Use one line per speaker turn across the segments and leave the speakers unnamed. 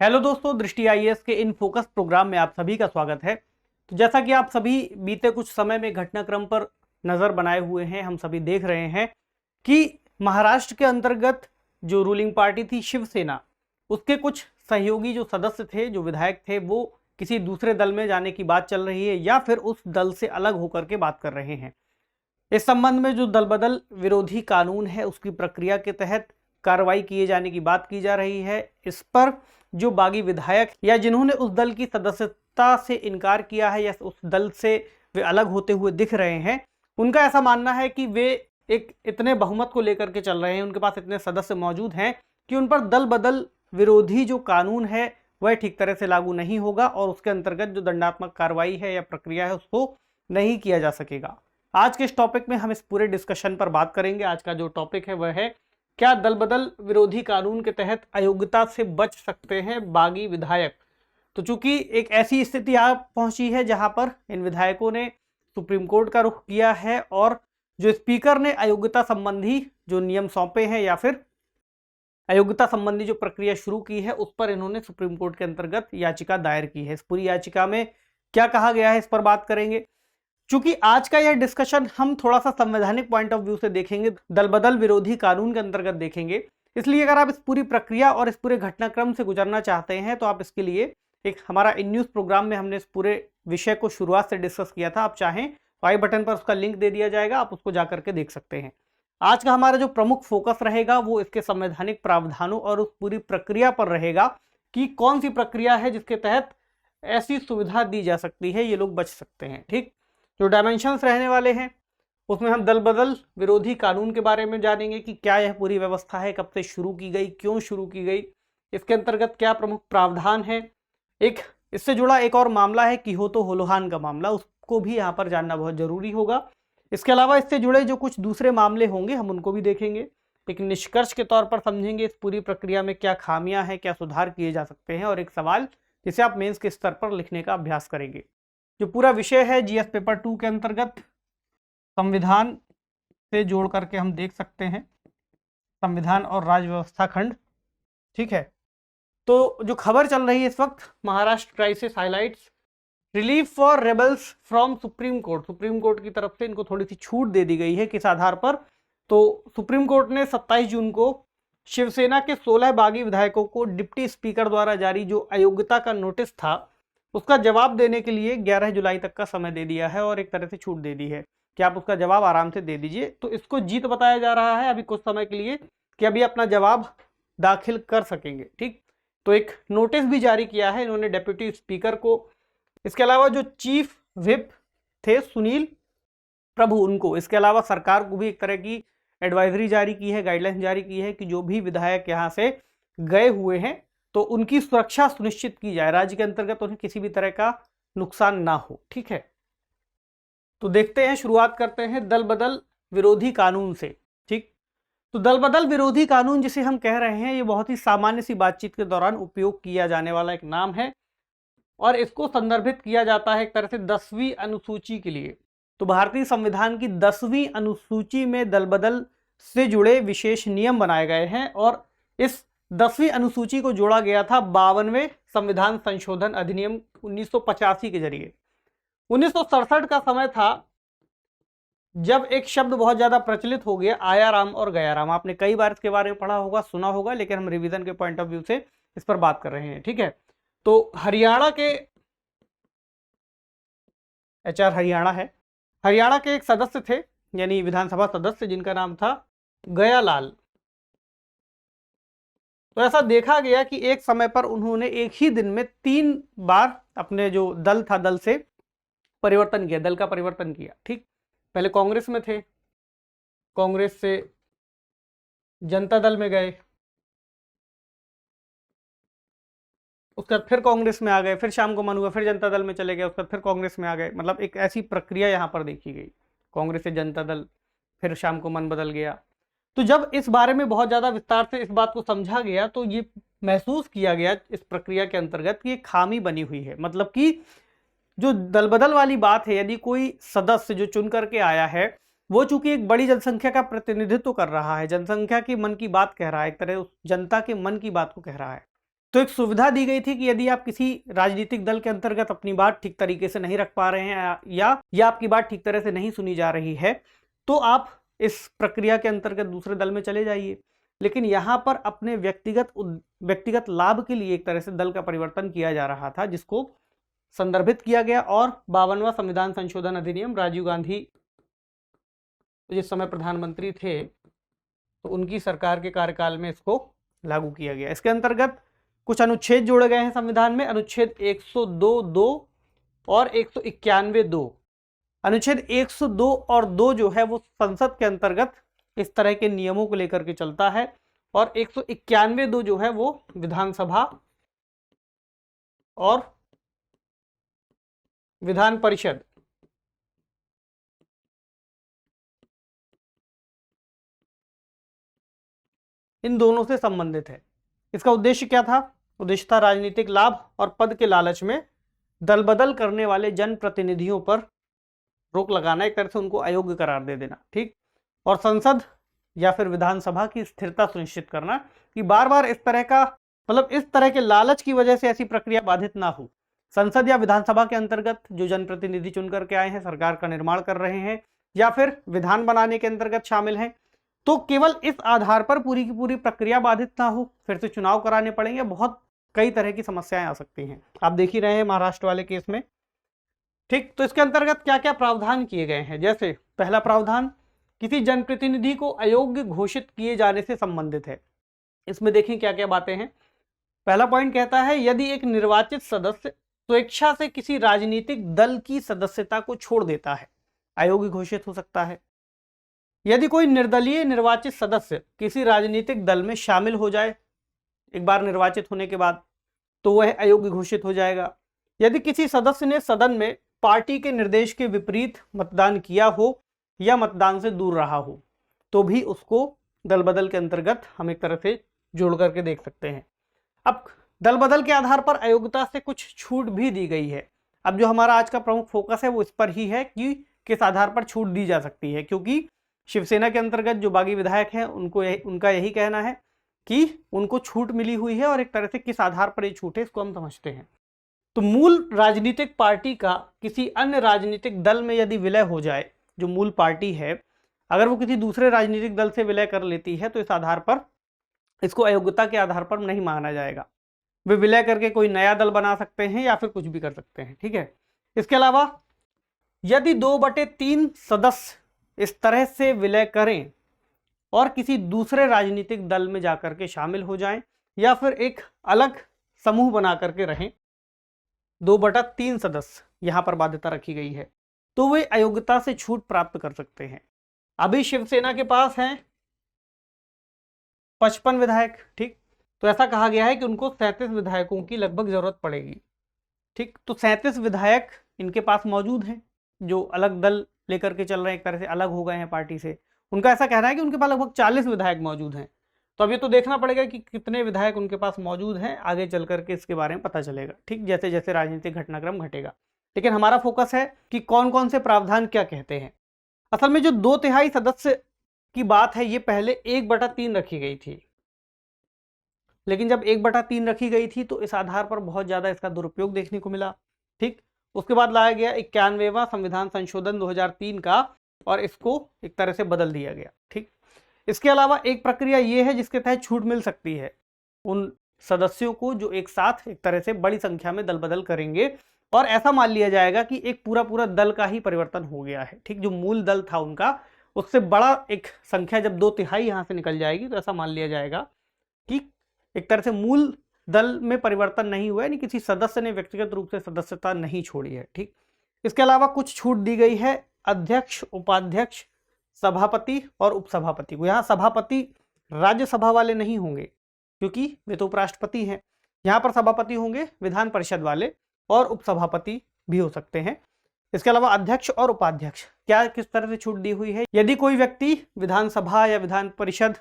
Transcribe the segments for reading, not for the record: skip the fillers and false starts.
Hello दोस्तों, दृष्टि IAS के इन फोकस प्रोग्राम में आप सभी का स्वागत है। तो जैसा कि आप सभी बीते कुछ समय में घटनाक्रम पर नजर बनाए हुए हैं, हम सभी देख रहे हैं कि महाराष्ट्र के अंतर्गत जो रूलिंग पार्टी थी शिवसेना, उसके कुछ सहयोगी जो सदस्य थे, जो विधायक थे, वो किसी दूसरे दल में जाने की बात चल रही है या फिर उस दल से अलग होकर के बात कर रहे हैं। इस संबंध में जो दल बदल विरोधी कानून है, उसकी प्रक्रिया के तहत कार्रवाई किए जाने की बात की जा रही है। इस पर जो बागी विधायक या जिन्होंने उस दल की सदस्यता से इनकार किया है या उस दल से वे अलग होते हुए दिख रहे हैं, उनका ऐसा मानना है कि वे एक इतने बहुमत को लेकर के चल रहे हैं, उनके पास इतने सदस्य मौजूद हैं कि उन पर दल बदल विरोधी जो कानून है वह ठीक तरह से लागू नहीं होगा और उसके अंतर्गत जो दंडात्मक कार्रवाई है या प्रक्रिया है उसको नहीं किया जा सकेगा। आज के इस टॉपिक में हम इस पूरे डिस्कशन पर बात करेंगे। आज का जो टॉपिक है वह है, क्या दल बदल विरोधी कानून के तहत अयोग्यता से बच सकते हैं बागी विधायक। तो चूंकि एक ऐसी स्थिति आ पहुंची है जहां पर इन विधायकों ने सुप्रीम कोर्ट का रुख किया है और जो स्पीकर ने अयोग्यता संबंधी जो नियम सौंपे हैं या फिर अयोग्यता संबंधी जो प्रक्रिया शुरू की है, उस पर इन्होंने सुप्रीम कोर्ट के अंतर्गत याचिका दायर की है। इस पूरी याचिका में क्या कहा गया है, इस पर बात करेंगे। चूंकि आज का यह डिस्कशन हम थोड़ा सा संवैधानिक पॉइंट ऑफ व्यू से देखेंगे, दल बदल विरोधी कानून के अंतर्गत देखेंगे, इसलिए अगर आप इस पूरी प्रक्रिया और इस पूरे घटनाक्रम से गुजरना चाहते हैं तो आप इसके लिए एक हमारा इन न्यूज प्रोग्राम में हमने इस पूरे विषय को शुरुआत से डिस्कस किया था। आप चाहें तो आई बटन पर उसका लिंक दे दिया जाएगा, आप उसको जाकर के देख सकते हैं। आज का हमारा जो प्रमुख फोकस रहेगा वो इसके संवैधानिक प्रावधानों और उस पूरी प्रक्रिया पर रहेगा कि कौन सी प्रक्रिया है जिसके तहत ऐसी सुविधा दी जा सकती है, ये लोग बच सकते हैं। ठीक, जो डायमेंशंस रहने वाले हैं उसमें हम दल बदल विरोधी कानून के बारे में जानेंगे कि क्या यह पूरी व्यवस्था है, कब से शुरू की गई, क्यों शुरू की गई, इसके अंतर्गत क्या प्रमुख प्रावधान है। एक इससे जुड़ा एक और मामला है किहोतो होलोहान का मामला, उसको भी यहाँ पर जानना बहुत जरूरी होगा। इसके अलावा इससे जुड़े जो कुछ दूसरे मामले होंगे हम उनको भी देखेंगे। एक निष्कर्ष के तौर पर समझेंगे इस पूरी प्रक्रिया में क्या खामियां हैं, क्या सुधार किए जा सकते हैं, और एक सवाल जिसे आप मेंस के स्तर पर लिखने का अभ्यास करेंगे। जो पूरा विषय है जीएस पेपर 2 के अंतर्गत संविधान से जोड़ करके हम देख सकते हैं, संविधान और राज्य व्यवस्था खंड। ठीक है, तो जो खबर चल रही है इस वक्त, Maharashtra crisis highlights relief for rebels from supreme court. Supreme court की तरफ से इनको थोड़ी सी छूट दे दी गई है। किस आधार पर? तो सुप्रीम कोर्ट ने 27 जून को शिवसेना के 16 बागी विधायकों को डिप्टी स्पीकर द्वारा जारी जो अयोग्यता का नोटिस था उसका जवाब देने के लिए 11 जुलाई तक का समय दे दिया है और एक तरह से छूट दे दी है कि आप उसका जवाब आराम से दे दीजिए। तो इसको जीत बताया जा रहा है अभी कुछ समय के लिए कि अभी अपना जवाब दाखिल कर सकेंगे। ठीक, तो एक नोटिस भी जारी किया है इन्होंने डेप्यूटी स्पीकर को। इसके अलावा जो चीफ व्हिप थे सुनील प्रभु, उनको, इसके अलावा सरकार को भी एक तरह की एडवाइजरी जारी की है, गाइडलाइन जारी की है कि जो भी विधायक यहाँ से गए हुए हैं तो उनकी सुरक्षा सुनिश्चित की जाए, राज्य के अंतर्गत उन्हें किसी भी तरह का नुकसान ना हो। ठीक है, तो देखते हैं, शुरुआत करते हैं दल बदल विरोधी कानून से। ठीक, तो दल बदल विरोधी कानून जिसे हम कह रहे हैं, ये बहुत ही सामान्य सी बातचीत के दौरान उपयोग किया जाने वाला एक नाम है और इसको संदर्भित किया जाता है एक तरह से 10वीं अनुसूची के लिए। तो भारतीय संविधान की 10वीं अनुसूची में दल बदल से जुड़े विशेष नियम बनाए गए हैं और इस 10वीं अनुसूची को जोड़ा गया था 52वें संविधान संशोधन अधिनियम 1985 के जरिए। 1967 का समय था जब एक शब्द बहुत ज्यादा प्रचलित हो गया, आयाराम और गयाराम। आपने कई बार इसके बारे में पढ़ा होगा, सुना होगा, लेकिन हम रिवीजन के पॉइंट ऑफ व्यू से इस पर बात कर रहे हैं। ठीक है, तो हरियाणा के एचआर हरियाणा के एक सदस्य थे, यानी विधानसभा सदस्य, जिनका नाम था गयालाल। तो ऐसा देखा गया कि एक समय पर उन्होंने एक ही दिन में 3 बार अपने जो दल था, दल से परिवर्तन किया, दल का परिवर्तन किया। ठीक, पहले कांग्रेस में थे, कांग्रेस से जनता दल में गए, उसके बाद फिर कांग्रेस में आ गए, फिर शाम को मन हुआ फिर जनता दल में चले गए, उसके बाद फिर कांग्रेस में आ गए। मतलब एक ऐसी प्रक्रिया यहाँ पर देखी गई, कांग्रेस से जनता दल, फिर शाम को मन बदल गया। तो जब इस बारे में बहुत ज्यादा विस्तार से इस बात को समझा गया तो ये महसूस किया गया इस प्रक्रिया के अंतर्गत कि एक खामी बनी हुई है। मतलब कि जो दल बदल वाली बात है, यदि कोई सदस्य जो चुन करके आया है वो चूंकि एक बड़ी जनसंख्या का प्रतिनिधित्व कर रहा है, जनसंख्या के मन की बात कह रहा है, एक तरह उस जनता के मन की बात को कह रहा है, तो एक सुविधा दी गई थी कि यदि आप किसी राजनीतिक दल के अंतर्गत अपनी बात ठीक तरीके से नहीं रख पा रहे हैं या आपकी बात ठीक तरह से नहीं सुनी जा रही है, तो आप इस प्रक्रिया के अंतर्गत दूसरे दल में चले जाइए। लेकिन यहां पर अपने व्यक्तिगत लाभ के लिए एक तरह से दल का परिवर्तन किया जा रहा था, जिसको संदर्भित किया गया। और 52वां संविधान संशोधन अधिनियम राजीव गांधी जिस समय प्रधानमंत्री थे, तो उनकी सरकार के कार्यकाल में इसको लागू किया गया। इसके अंतर्गत कुछ अनुच्छेद जोड़े गए हैं संविधान में, अनुच्छेद 102(2) और 191(2). अनुच्छेद 102 और 2 जो है वो संसद के अंतर्गत इस तरह के नियमों को लेकर के चलता है, और 191(2) जो है वो विधानसभा और विधान परिषद इन दोनों से संबंधित है। इसका उद्देश्य क्या था? उद्देश्य था राजनीतिक लाभ और पद के लालच में दल बदल करने वाले जनप्रतिनिधियों पर रोक लगाना, एक तरह से उनको अयोग्य करार दे देना, ठीक। और संसद या फिर विधानसभा की स्थिरता सुनिश्चित करना कि बार बार इस तरह का इस तरह के लालच की वजह से ऐसी प्रक्रिया बाधित ना हो। संसद या विधानसभा के अंतर्गत जो जनप्रतिनिधि चुन करके आए हैं, सरकार का निर्माण कर रहे हैं या फिर विधान बनाने के अंतर्गत शामिल हैं, तो केवल इस आधार पर पूरी की पूरी प्रक्रिया बाधित ना हो, फिर से चुनाव कराने पड़ेंगे, बहुत कई तरह की समस्याएं आ सकती हैं। आप देख ही रहे हैं महाराष्ट्र वाले केस में, ठीक। तो इसके अंतर्गत क्या क्या प्रावधान किए गए हैं? जैसे पहला प्रावधान किसी जनप्रतिनिधि को अयोग्य घोषित किए जाने से संबंधित है। इसमें देखें क्या क्या बातें हैं। पहला पॉइंट कहता है, यदि एक निर्वाचित सदस्य स्वेच्छा से किसी राजनीतिक दल की सदस्यता को छोड़ देता है, अयोग्य घोषित हो सकता है। यदि कोई निर्दलीय निर्वाचित सदस्य किसी राजनीतिक दल में शामिल हो जाए एक बार निर्वाचित होने के बाद, तो वह अयोग्य घोषित हो जाएगा। यदि किसी सदस्य ने सदन में पार्टी के निर्देश के विपरीत मतदान किया हो या मतदान से दूर रहा हो, तो भी उसको दल बदल के अंतर्गत हम एक तरह से जोड़ करके देख सकते हैं। अब दल बदल के आधार पर अयोग्यता से कुछ छूट भी दी गई है। अब जो हमारा आज का प्रमुख फोकस है वो इस पर ही है कि किस आधार पर छूट दी जा सकती है, क्योंकि शिवसेना के अंतर्गत जो बागी विधायक हैं उनका यही कहना है कि उनको छूट मिली हुई है, और एक तरह से किस आधार पर ये छूट है इसको हम समझते हैं। तो मूल राजनीतिक पार्टी का किसी अन्य राजनीतिक दल में यदि विलय हो जाए, जो मूल पार्टी है अगर वो किसी दूसरे राजनीतिक दल से विलय कर लेती है, तो इस आधार पर इसको अयोग्यता के आधार पर नहीं माना जाएगा। वे विलय करके कोई नया दल बना सकते हैं या फिर कुछ भी कर सकते हैं, ठीक है। इसके अलावा यदि 2/3 सदस्य इस तरह से विलय करें और किसी दूसरे राजनीतिक दल में जाकर के शामिल हो जाएं या फिर एक अलग समूह बना करके रहें, 2/3 सदस्य यहां पर बाध्यता रखी गई है, तो वे अयोग्यता से छूट प्राप्त कर सकते हैं। अभी शिवसेना के पास हैं 55 विधायक, ठीक। तो ऐसा कहा गया है कि उनको 37 विधायकों की लगभग जरूरत पड़ेगी, ठीक। तो 37 विधायक इनके पास मौजूद हैं जो अलग दल लेकर के चल रहे हैं, एक तरह से अलग हो गए हैं पार्टी से। उनका ऐसा कहना है कि उनके पास लगभग 40 विधायक मौजूद हैं। तो अब ये तो देखना पड़ेगा कि कितने विधायक उनके पास मौजूद हैं, आगे चल करके इसके बारे में पता चलेगा, ठीक, जैसे जैसे राजनीतिक घटनाक्रम घटेगा। लेकिन हमारा फोकस है कि कौन कौन से प्रावधान क्या कहते हैं। असल में जो 2/3 सदस्य की बात है, ये पहले 1/3 रखी गई थी, लेकिन जब 1/3 रखी गई थी तो इस आधार पर बहुत ज्यादा इसका दुरुपयोग देखने को मिला, ठीक। उसके बाद लाया गया 91वां संविधान संशोधन 2003 का, और इसको एक तरह से बदल दिया गया, ठीक। इसके अलावा एक प्रक्रिया ये है जिसके तहत छूट मिल सकती है उन सदस्यों को जो एक साथ एक तरह से बड़ी संख्या में दल बदल करेंगे, और ऐसा मान लिया जाएगा कि एक पूरा दल का ही परिवर्तन हो गया है, ठीक। जो मूल दल था उनका, उससे बड़ा एक संख्या जब 2/3 यहां से निकल जाएगी, तो ऐसा मान लिया जाएगा कि एक तरह से मूल दल में परिवर्तन नहीं हुआ है, यानी किसी सदस्य ने व्यक्तिगत रूप से सदस्यता नहीं छोड़ी है, ठीक। इसके अलावा कुछ छूट दी गई है अध्यक्ष, उपाध्यक्ष, सभापति और उपसभापति को। यहाँ सभापति राज्यसभा वाले नहीं होंगे क्योंकि वे तो उपराष्ट्रपति हैं। यहाँ पर सभापति होंगे विधान परिषद वाले, और उपसभापति भी हो सकते हैं। इसके अलावा अध्यक्ष और उपाध्यक्ष क्या किस तरह से छूट दी हुई है, यदि कोई व्यक्ति विधानसभा या विधान परिषद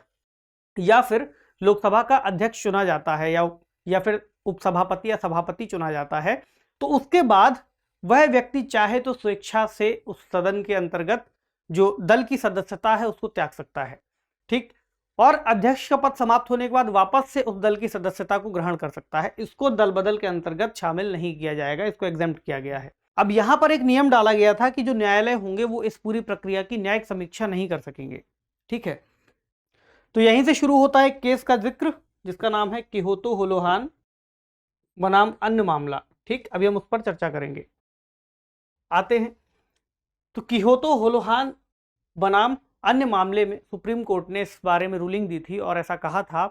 या फिर लोकसभा का अध्यक्ष चुना जाता है या फिर उपसभापति या सभापति चुना जाता है, तो उसके बाद वह व्यक्ति चाहे तो स्वेच्छा से उस सदन के अंतर्गत जो दल की सदस्यता है उसको त्याग सकता है, ठीक। और अध्यक्ष का पद समाप्त होने के बाद वापस से उस दल की सदस्यता को ग्रहण कर सकता है। इसको दल बदल के अंतर्गत शामिल नहीं किया जाएगा, इसको एग्जेम्प्ट किया गया है। अब यहां पर एक नियम डाला गया था कि जो न्यायालय होंगे वो इस पूरी प्रक्रिया की न्यायिक समीक्षा नहीं कर सकेंगे। ठीक है, तो यहीं से शुरू होता है केस का जिक्र, जिसका नाम है किहोतो होलोहान बनाम अन्य मामला। ठीक, अभी हम उस पर चर्चा करेंगे। आते हैं, तो किहोतो होलोहान बनाम अन्य मामले में सुप्रीम कोर्ट ने इस बारे में रूलिंग दी थी और ऐसा कहा था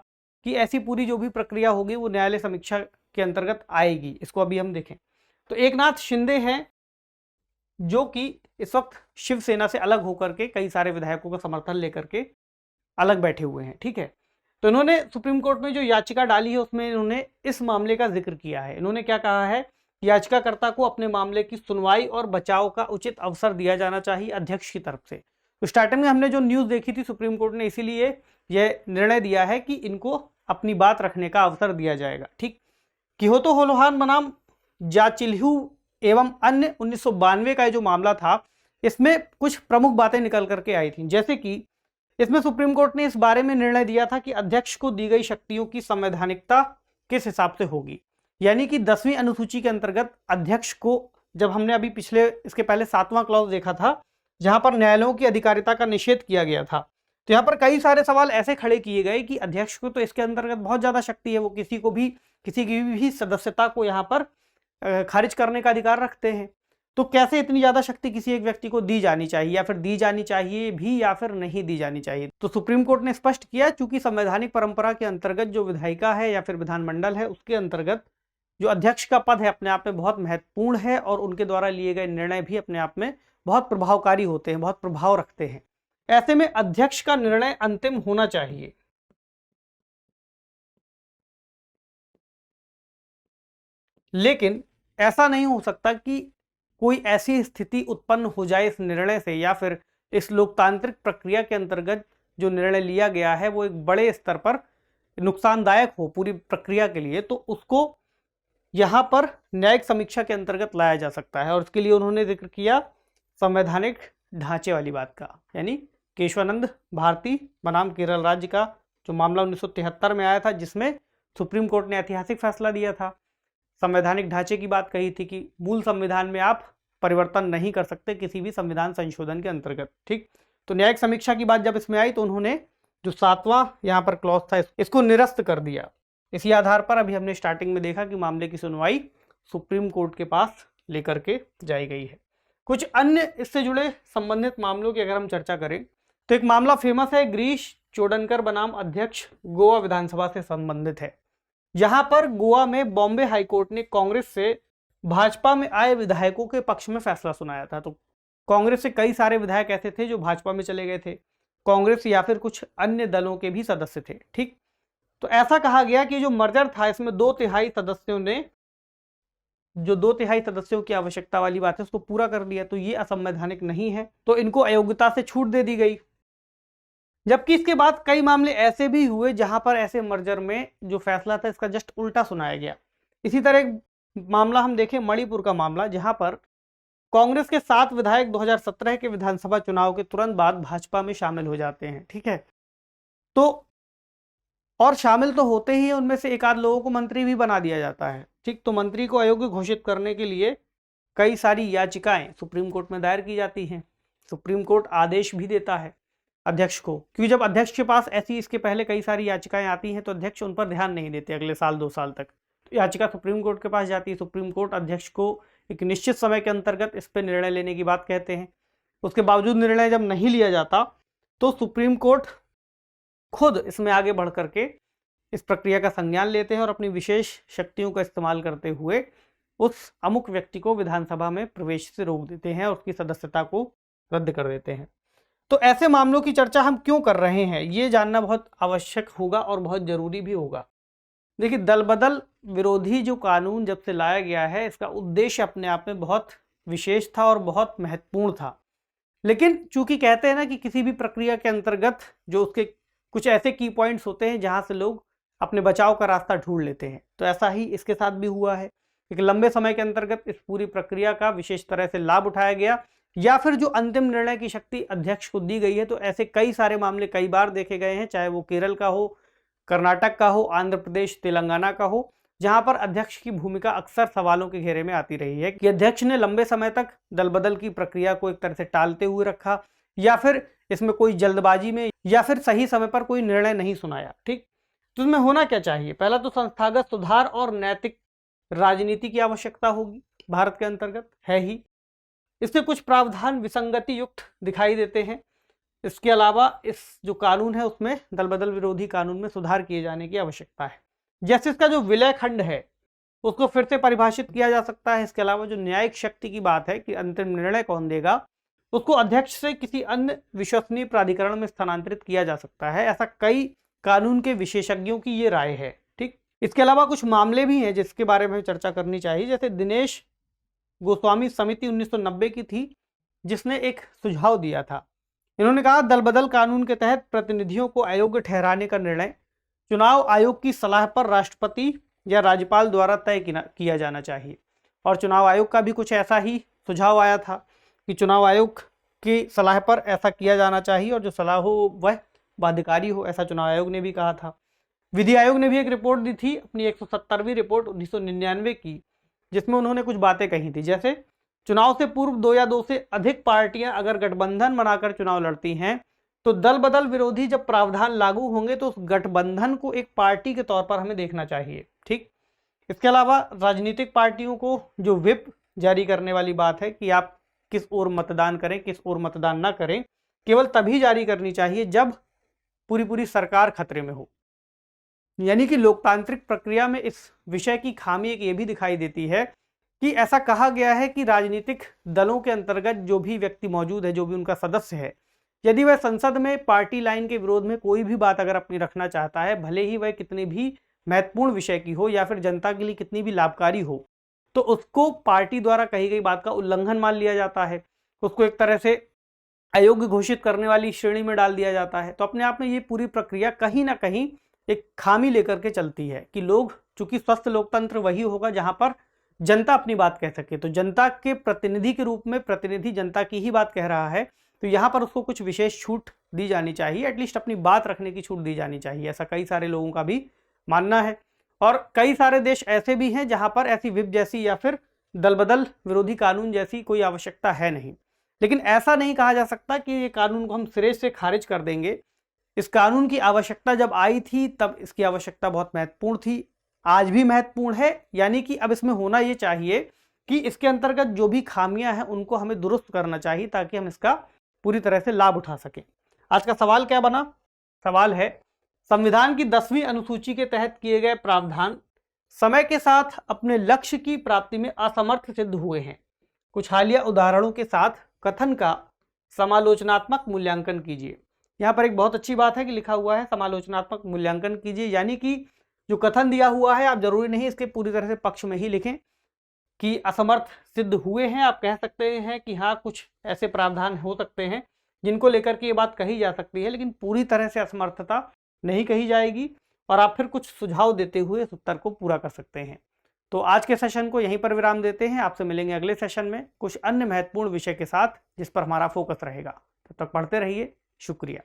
कि ऐसी पूरी जो भी प्रक्रिया होगी वो न्यायालय समीक्षा के अंतर्गत आएगी। इसको अभी हम देखें तो एकनाथ शिंदे हैं जो कि इस वक्त शिवसेना से अलग होकर के कई सारे विधायकों का समर्थन लेकर के अलग बैठे हुए हैं। ठीक है, तो इन्होंने सुप्रीम कोर्ट में जो याचिका डाली है उसमें इन्होंने इस मामले का जिक्र किया है। इन्होंने क्या कहा है, याचिकाकर्ता को अपने मामले की सुनवाई और बचाव का उचित अवसर दिया जाना चाहिए अध्यक्ष की तरफ से। तो स्टार्टिंग में हमने जो न्यूज़ देखी थी, सुप्रीम कोर्ट ने इसीलिए यह निर्णय दिया है कि इनको अपनी बात रखने का अवसर दिया जाएगा। ठीक, किहोतो होलोहान बनाम जाचिल्हू एवं अन्य 1992 का जो मामला था, इसमें कुछ प्रमुख बातें निकल करके आई थी। जैसे कि इसमें सुप्रीम कोर्ट ने इस बारे में निर्णय दिया था कि अध्यक्ष को दी गई शक्तियों की संवैधानिकता किस हिसाब से होगी, यानी कि 10वीं अनुसूची के अंतर्गत अध्यक्ष को, जब हमने अभी पिछले इसके पहले 7वां क्लॉज देखा था जहां पर न्यायालयों की अधिकारिता का निषेध किया गया था, तो यहाँ पर कई सारे सवाल ऐसे खड़े किए गए कि अध्यक्ष को तो इसके अंतर्गत बहुत ज्यादा शक्ति है, वो किसी की भी सदस्यता को यहाँ पर खारिज करने का अधिकार रखते हैं। तो कैसे इतनी ज्यादा शक्ति किसी एक व्यक्ति को दी जानी चाहिए, या फिर दी जानी चाहिए भी या फिर नहीं दी जानी चाहिए। तो सुप्रीम कोर्ट ने स्पष्ट किया, चूंकि संवैधानिक परंपरा के अंतर्गत जो विधायिका है या फिर विधानमंडल है, उसके अंतर्गत जो अध्यक्ष का पद है अपने आप में बहुत महत्वपूर्ण है और उनके द्वारा लिए गए निर्णय भी अपने आप में बहुत प्रभावकारी होते हैं, बहुत प्रभाव रखते हैं। ऐसे में अध्यक्ष का निर्णय अंतिम होना चाहिए। लेकिन ऐसा नहीं हो सकता कि कोई ऐसी स्थिति उत्पन्न हो जाए इस निर्णय से, या फिर इस लोकतांत्रिक प्रक्रिया के अंतर्गत जो निर्णय लिया गया है वो एक बड़े स्तर पर नुकसानदायक हो पूरी प्रक्रिया के लिए, तो उसको यहाँ पर न्यायिक समीक्षा के अंतर्गत लाया जा सकता है। और उसके लिए उन्होंने जिक्र किया संवैधानिक ढांचे वाली बात का, यानी केशवानंद भारती बनाम केरल राज्य का जो मामला 1973 में आया था, जिसमें सुप्रीम कोर्ट ने ऐतिहासिक फैसला दिया था। संवैधानिक ढांचे की बात कही थी कि मूल संविधान में आप परिवर्तन नहीं कर सकते किसी भी संविधान संशोधन के अंतर्गत। ठीक, तो न्यायिक समीक्षा की बात जब इसमें आई तो उन्होंने जो 7वां यहाँ पर क्लॉज था इसको निरस्त कर दिया। इसी आधार पर अभी हमने स्टार्टिंग में देखा कि मामले की सुनवाई सुप्रीम कोर्ट के पास लेकर के जाई गई है। कुछ अन्य इससे जुड़े संबंधित मामलों की अगर हम चर्चा करें तो एक मामला फेमस है, गिरीश चोडनकर बनाम अध्यक्ष, गोवा विधानसभा से संबंधित है। जहां पर गोवा में बॉम्बे हाईकोर्ट ने कांग्रेस से भाजपा में आए विधायकों के पक्ष में फैसला सुनाया था। तो कांग्रेस से कई सारे विधायक ऐसे थे जो भाजपा में चले गए थे, कांग्रेस या फिर कुछ अन्य दलों के भी सदस्य थे। ठीक, तो ऐसा कहा गया कि जो मर्जर था इसमें 2/3 सदस्यों ने, जो 2/3 सदस्यों की आवश्यकता वाली बात है उसको पूरा कर दिया, तो ये असंवैधानिक नहीं है, तो इनको अयोग्यता से छूट दे दी गई। जबकि इसके बाद कई मामले ऐसे भी हुए जहां पर ऐसे मर्जर में जो फैसला था इसका जस्ट उल्टा सुनाया गया। इसी तरह एक मामला हम देखें, मणिपुर का मामला, जहां पर कांग्रेस के 7 विधायक 2017 के विधानसभा चुनाव के तुरंत बाद भाजपा में शामिल हो जाते हैं। ठीक है, तो और शामिल तो होते ही उनमें से एक आध लोगों को मंत्री भी बना दिया जाता है। ठीक, तो मंत्री को अयोग्य घोषित करने के लिए कई सारी याचिकाएं सुप्रीम कोर्ट में दायर की जाती हैं। सुप्रीम कोर्ट आदेश भी देता है अध्यक्ष को, क्योंकि जब अध्यक्ष के पास ऐसी इसके पहले कई सारी याचिकाएं आती हैं तो अध्यक्ष उन पर ध्यान नहीं देते अगले साल 2 साल तक। तो याचिका सुप्रीम कोर्ट के पास जाती है, सुप्रीम कोर्ट अध्यक्ष को एक निश्चित समय के अंतर्गत इस पर निर्णय लेने की बात कहते हैं। उसके बावजूद निर्णय जब नहीं लिया जाता तो सुप्रीम कोर्ट खुद इसमें आगे बढ़ करके इस प्रक्रिया का संज्ञान लेते हैं और अपनी विशेष शक्तियों का इस्तेमाल करते हुए उस अमुक व्यक्ति को विधानसभा में प्रवेश से रोक देते हैं और उसकी सदस्यता को रद्द कर देते हैं। तो ऐसे मामलों की चर्चा हम क्यों कर रहे हैं, ये जानना बहुत आवश्यक होगा और बहुत जरूरी भी होगा। देखिए, दल बदल विरोधी जो कानून जब से लाया गया है, इसका उद्देश्य अपने आप में बहुत विशेष था और बहुत महत्वपूर्ण था। लेकिन चूंकि कहते हैं ना कि किसी भी प्रक्रिया के अंतर्गत जो उसके कुछ ऐसे की पॉइंट्स होते हैं जहां से लोग अपने बचाव का रास्ता ढूंढ लेते हैं, तो ऐसा ही इसके साथ भी हुआ है। एक लंबे समय के अंतर्गत इस पूरी प्रक्रिया का विशेष तरह से लाभ उठाया गया, या फिर जो अंतिम निर्णय की शक्ति अध्यक्ष को दी गई है। तो ऐसे कई सारे मामले कई बार देखे गए हैं, चाहे वो केरल का हो, कर्नाटक का हो, आंध्र प्रदेश, तेलंगाना का हो, जहां पर अध्यक्ष की भूमिका अक्सर सवालों के घेरे में आती रही है कि अध्यक्ष ने लंबे समय तक दल बदल की प्रक्रिया को एक तरह से टालते हुए रखा, या फिर इसमें कोई जल्दबाजी में, या फिर सही समय पर कोई निर्णय नहीं सुनाया। ठीक, तो इसमें होना क्या चाहिए? पहला तो संस्थागत सुधार और नैतिक राजनीति की आवश्यकता होगी, भारत के अंतर्गत है ही। इससे कुछ प्रावधान विसंगति युक्त दिखाई देते हैं। इसके अलावा इस जो कानून है उसमें दल बदल विरोधी कानून में सुधार किए जाने की आवश्यकता है। जैसे इसका जो विलय खंड है उसको फिर से परिभाषित किया जा सकता है। इसके अलावा जो न्यायिक शक्ति की बात है कि अंतिम निर्णय कौन देगा, उसको अध्यक्ष से किसी अन्य विश्वसनीय प्राधिकरण में स्थानांतरित किया जा सकता है। ऐसा कई कानून के विशेषज्ञों की ये राय है। ठीक, इसके अलावा कुछ मामले भी हैं जिसके बारे में चर्चा करनी चाहिए। जैसे दिनेश गोस्वामी समिति 1990 की थी, जिसने एक सुझाव दिया था। इन्होंने कहा दल बदल कानून के तहत प्रतिनिधियों को अयोग्य ठहराने का निर्णय चुनाव आयोग की सलाह पर राष्ट्रपति या राज्यपाल द्वारा तय किया जाना चाहिए। और चुनाव आयोग का भी कुछ ऐसा ही सुझाव आया था कि चुनाव आयोग की सलाह पर ऐसा किया जाना चाहिए, और जो सलाह हो वह बाध्यकारी हो, ऐसा चुनाव आयोग ने भी कहा था। विधि आयोग ने भी एक रिपोर्ट दी थी, अपनी 170वीं रिपोर्ट 1999 की, जिसमें उन्होंने कुछ बातें कही थी। जैसे चुनाव से पूर्व 2 या 2 से अधिक पार्टियां अगर गठबंधन बनाकर चुनाव लड़ती हैं तो दल बदल विरोधी जब प्रावधान लागू होंगे तो उस गठबंधन को एक पार्टी के तौर पर हमें देखना चाहिए। ठीक, इसके अलावा राजनीतिक पार्टियों को जो व्हिप जारी करने वाली बात है कि आप किस ओर मतदान करें, किस ओर मतदान ना करें, केवल तभी जारी करनी चाहिए जब पूरी सरकार खतरे में हो। यानी कि लोकतांत्रिक प्रक्रिया में इस विषय की खामी एक ये भी दिखाई देती है कि ऐसा कहा गया है कि राजनीतिक दलों के अंतर्गत जो भी व्यक्ति मौजूद है, जो भी उनका सदस्य है, यदि वह संसद में पार्टी लाइन के विरोध में कोई भी बात अगर अपनी रखना चाहता है, भले ही वह कितनी भी महत्वपूर्ण विषय की हो या फिर जनता के लिए कितनी भी लाभकारी हो, तो उसको पार्टी द्वारा कही गई बात का उल्लंघन मान लिया जाता है, उसको एक तरह से अयोग्य घोषित करने वाली श्रेणी में डाल दिया जाता है। तो अपने आप में ये पूरी प्रक्रिया कहीं ना कहीं एक खामी लेकर के चलती है कि लोग, चूंकि स्वस्थ लोकतंत्र वही होगा जहां पर जनता अपनी बात कह सके, तो जनता के प्रतिनिधि के रूप में प्रतिनिधि जनता की ही बात कह रहा है, तो यहाँ पर उसको कुछ विशेष छूट दी जानी चाहिए, एटलीस्ट अपनी बात रखने की छूट दी जानी चाहिए। ऐसा कई सारे लोगों का भी मानना है। और कई सारे देश ऐसे भी हैं जहां पर ऐसी व्हिप जैसी या फिर दल बदल विरोधी कानून जैसी कोई आवश्यकता है नहीं। लेकिन ऐसा नहीं कहा जा सकता कि ये कानून को हम सिरे से खारिज कर देंगे। इस कानून की आवश्यकता जब आई थी तब इसकी आवश्यकता बहुत महत्वपूर्ण थी, आज भी महत्वपूर्ण है। यानी कि अब इसमें होना ये चाहिए कि इसके अंतर्गत जो भी खामियां हैं उनको हमें दुरुस्त करना चाहिए ताकि हम इसका पूरी तरह से लाभ उठा सकें। आज का सवाल क्या बना? सवाल है, संविधान की 10वीं अनुसूची के तहत किए गए प्रावधान समय के साथ अपने लक्ष्य की प्राप्ति में असमर्थ सिद्ध हुए हैं। कुछ हालिया उदाहरणों के साथ कथन का समालोचनात्मक मूल्यांकन कीजिए। यहाँ पर एक बहुत अच्छी बात है कि लिखा हुआ है समालोचनात्मक मूल्यांकन कीजिए, यानी कि जो कथन दिया हुआ है आप जरूरी नहीं इसके पूरी तरह से पक्ष में ही लिखें कि असमर्थ सिद्ध हुए हैं। आप कह सकते हैं कि हाँ, कुछ ऐसे प्रावधान हो सकते हैं जिनको लेकर के ये बात कही जा सकती है, लेकिन पूरी तरह से असमर्थता नहीं कही जाएगी, और आप फिर कुछ सुझाव देते हुए इस उत्तर को पूरा कर सकते हैं। तो आज के सेशन को यहीं पर विराम देते हैं। आपसे मिलेंगे अगले सेशन में कुछ अन्य महत्वपूर्ण विषय के साथ जिस पर हमारा फोकस रहेगा। तब तक पढ़ते रहिए। शुक्रिया।